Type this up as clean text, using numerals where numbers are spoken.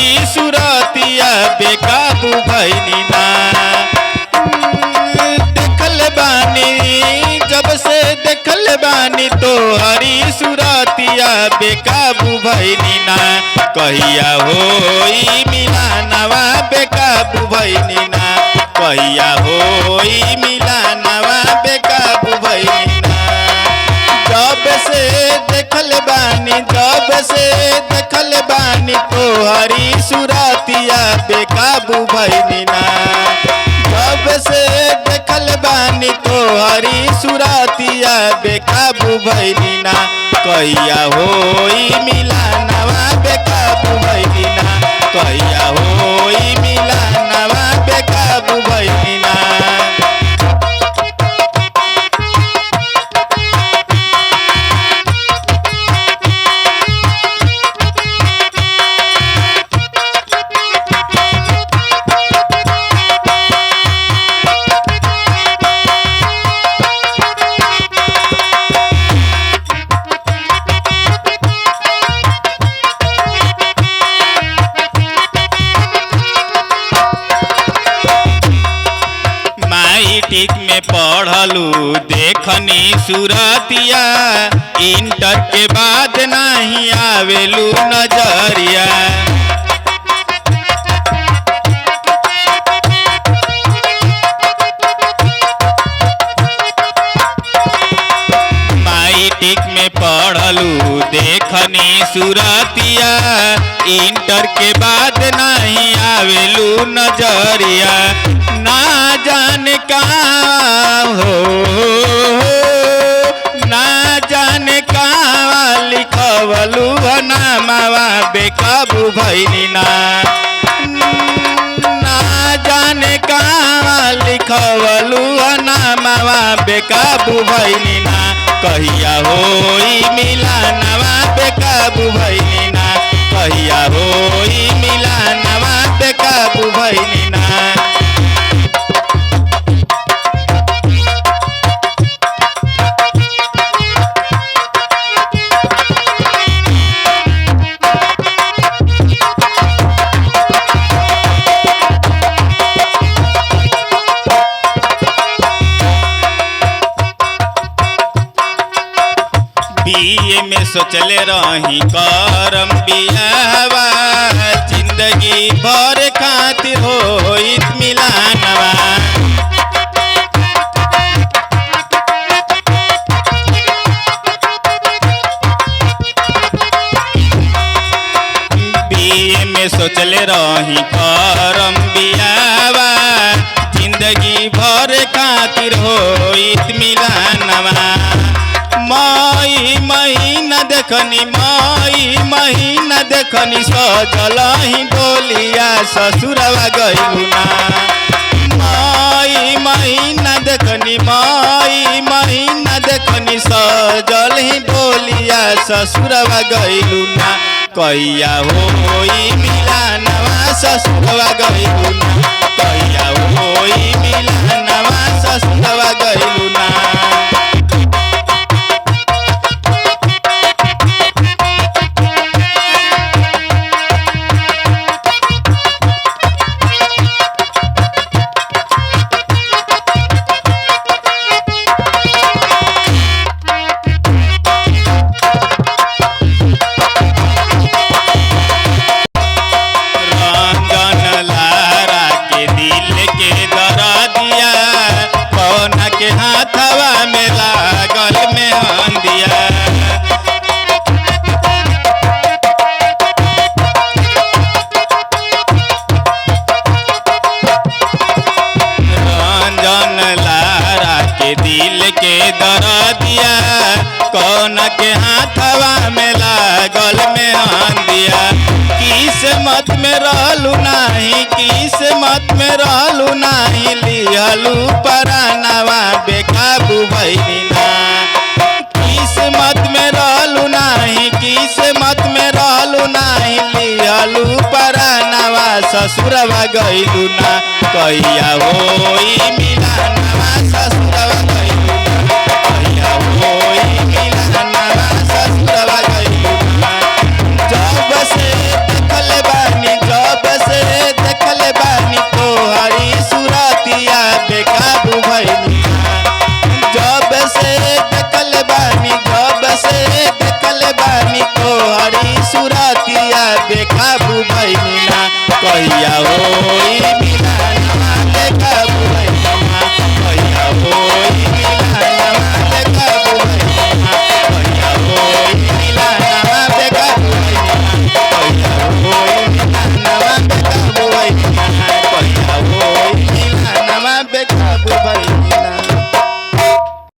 हरी सुरतिया बेकाबू भइनी ना। देखल बानी जब से देखल बानी तो हरी सुरतिया बेकाबू भइनी ना। कहिया होई मिलानवा बेकाबू भइनी ना। कहिया होई मिलानवा बेकाबू भइनी ना। जब से देखल बानी तो हरी सुरतिया बेकाबू भइनी ना। जब से देखल बानी तो हरी सुरतिया बेकाबू भइनी ना। कहिया होई मिलानवा बेकाबू भइनी ना। कहिया होई मिलानवा बेकाबू भइनी ना। मैट्रिक में पढ़लू देखनी सुरतिया। इंटर के बाद नहीं आवेलू नजरिया। मैट्रिक में पढ़लू देखनी सुरतिया। इंटर के बाद नहीं आवेलू नजरिया। ना जाने कहाँ हो ना जाने कहाँ लिखवलू नामवा बेकाबू भइनी ना। ना जाने कहाँ लिखवलू नामवा बेकाबू भइनी ना। कहिया होई मिलानवा बेकाबू भइनी ना। कहिया होई मिलानवा बेकाबू भइनी ना। बीए में सोचले रही करम बियावा। जिंदगी भर खातिर होइत मिलानवा। बीए में सोचले रही करम बियावा। जिंदगी भर खातिर होइत मिलानवा। मई महीना देखनी सजल ही डोलिया ससुरवा गइलू ना। मई महीना देखनी सजल ही डोलिया ससुरवा गइलू ना। कहिया होई मिलानवा ससुरवा गइलू ना। कहिया होई मिलानवा ससुरवा गइलू ना। के हाथवा में लागल में हंदिया। रंजन लारा के दिल के दरदिया। कौन के हाथवा में लागल में हंदिया। किस्मत में रहलू नहीं लिहलू परानवा बेकाबू भइनी ना। किस्मत में रहलू नहीं लिहलू परानवा ससुरवा गइलू ना। कहिया होई मिलानवा ससुरवा गइलू ना। कहिया होई मिलानवा ससुरवा गइलू ना। जब से देखल बानी बतिया बेकाबू भैनी ना कहिया होई मिलनवा बेकाबू